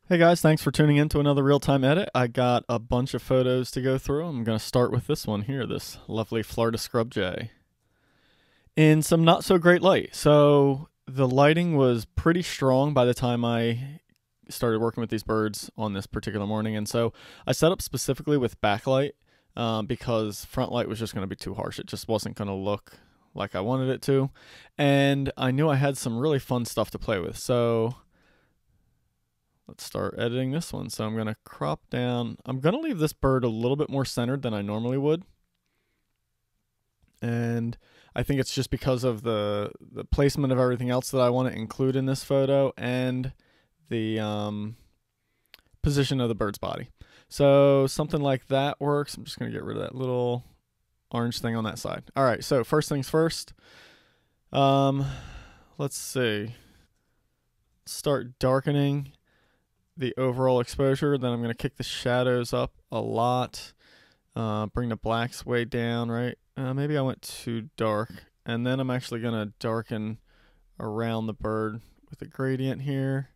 Hey guys, thanks for tuning in to another real-time edit. I got a bunch of photos to go through. I'm going to start with this one here, this lovely Florida scrub jay, in some not so great light. So the lighting was pretty strong by the time I started working with these birds on this particular morning. And so I set up specifically with backlight because front light was just going to be too harsh. It just wasn't going to look like I wanted it to. And I knew I had some really fun stuff to play with. So let's start editing this one. So I'm going to crop down. I'm going to leave this bird a little bit more centered than I normally would. And I think it's just because of the placement of everything else that I want to include in this photo and the position of the bird's body. So something like that works. I'm just going to get rid of that little orange thing on that side. All right, so first things first. Let's see. Start darkening the overall exposure. Then I'm going to kick the shadows up a lot. Bring the blacks way down, right? Maybe I went too dark. And then I'm actually going to darken around the bird with a gradient here.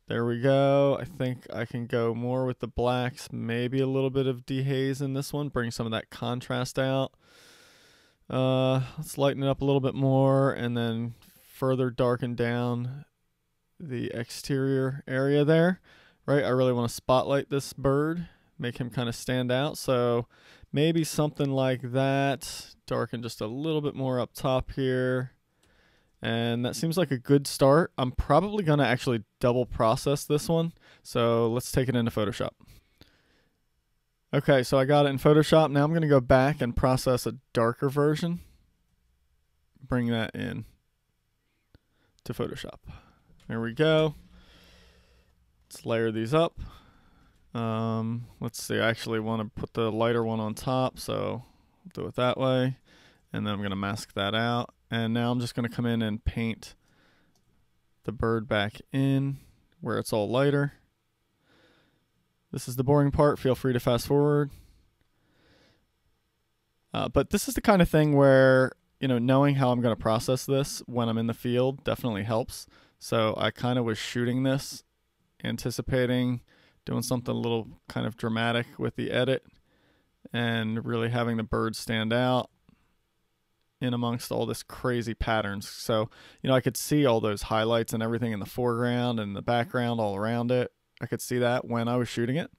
There we go. I think I can go more with the blacks. Maybe a little bit of dehaze in this one. Bring some of that contrast out. Let's lighten it up a little bit more and then further darken down the exterior area there, right? I really want to spotlight this bird, make him kind of stand out. So maybe something like that. Darken just a little bit more up top here. And that seems like a good start. I'm probably going to actually double process this one. So let's take it into Photoshop. Okay, so I got it in Photoshop. Now I'm going to go back and process a darker version. Bring that in to Photoshop. There we go. Let's layer these up. Let's see, I actually want to put the lighter one on top, so I'll do it that way. And then I'm going to mask that out. And now I'm just going to come in and paint the bird back in where it's all lighter. This is the boring part. Feel free to fast forward. But this is the kind of thing where, you know, knowing how I'm going to process this when I'm in the field definitely helps. So I kind of was shooting this, anticipating doing something a little kind of dramatic with the edit and really having the bird stand out in amongst all this crazy patterns. So, you know, I could see all those highlights and everything in the foreground and the background all around it. I could see that when I was shooting it.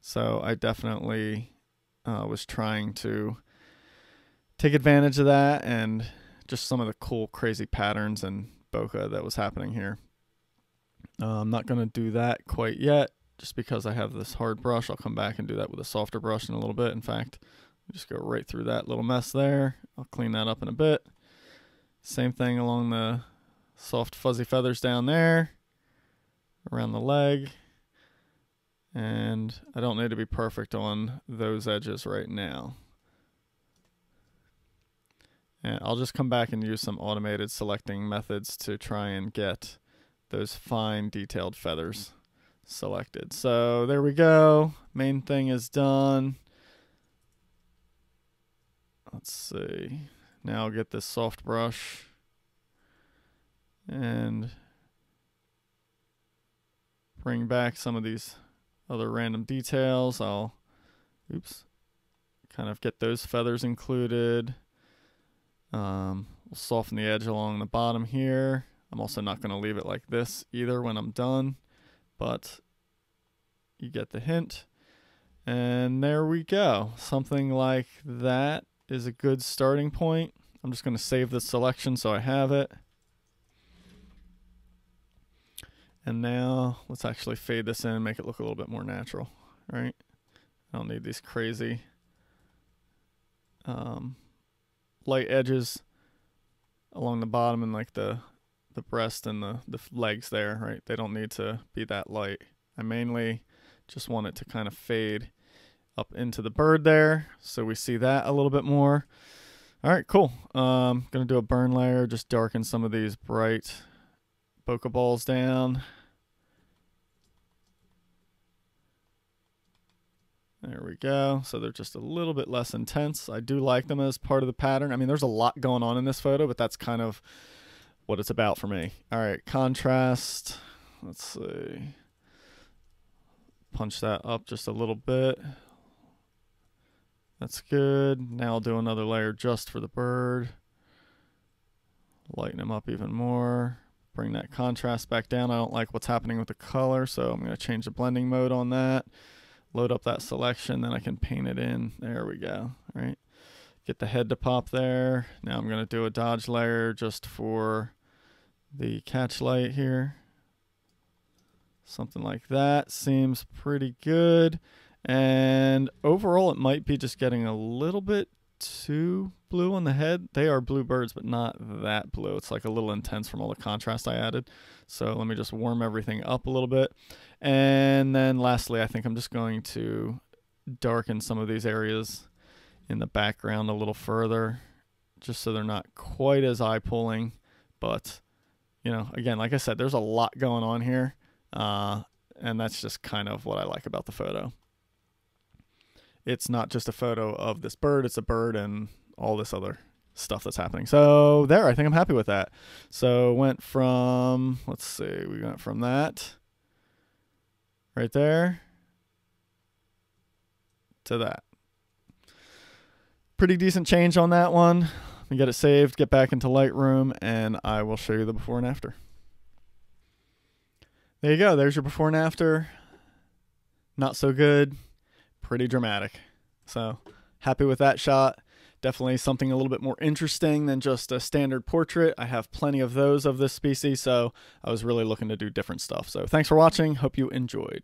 So I definitely was trying to take advantage of that and just some of the cool, crazy patterns and bokeh that was happening here. I'm not going to do that quite yet just because I have this hard brush. I'll come back and do that with a softer brush in a little bit. In fact, just go right through that little mess there. I'll clean that up in a bit. Same thing along the soft fuzzy feathers down there, around the leg. And I don't need to be perfect on those edges right now. And I'll just come back and use some automated selecting methods to try and get those fine detailed feathers selected. So there we go. Main thing is done. Let's see. Now I'll get this soft brush and bring back some of these other random details. I'll, kind of get those feathers included. We'll soften the edge along the bottom here. I'm also not going to leave it like this either when I'm done, but you get the hint. And there we go. Something like that is a good starting point. I'm just going to save this selection so I have it. And now let's actually fade this in and make it look a little bit more natural, right? I don't need these crazy light edges along the bottom and like the breast and the legs there, right? They don't need to be that light. I mainly just want it to kind of fade up into the bird there, so we see that a little bit more. All right, cool. Gonna do a burn layer, just darken some of these bright bokeh balls down. There we go. So they're just a little bit less intense. I do like them as part of the pattern. I mean, there's a lot going on in this photo, but that's kind of what it's about for me. All right, contrast. Let's see. punch that up just a little bit. That's good. Now I'll do another layer just for the bird. Lighten him up even more. Bring that contrast back down. I don't like what's happening with the color, so I'm going to change the blending mode on that. Load up that selection, then I can paint it in. There we go. All right. Get the head to pop there. Now I'm going to do a dodge layer just for the catch light here. Something like that seems pretty good. And overall, it might be just getting a little bit too blue on the head. They are blue birds, but not that blue. It's like a little intense from all the contrast I added. So let me just warm everything up a little bit. And then lastly, I think I'm just going to darken some of these areas in the background a little further, just so they're not quite as eye-pulling. But, you know, again, like I said, there's a lot going on here. And that's just kind of what I like about the photo. It's not just a photo of this bird, it's a bird and all this other stuff that's happening. So there, I think I'm happy with that. So went from, let's see, we went from that right there to that. Pretty decent change on that one. Let me get it saved, get back into Lightroom, and I will show you the before and after. There you go. There's your before and after. Not so good. Pretty dramatic. So happy with that shot. Definitely something a little bit more interesting than just a standard portrait. I have plenty of those of this species, so I was really looking to do different stuff. So thanks for watching. Hope you enjoyed.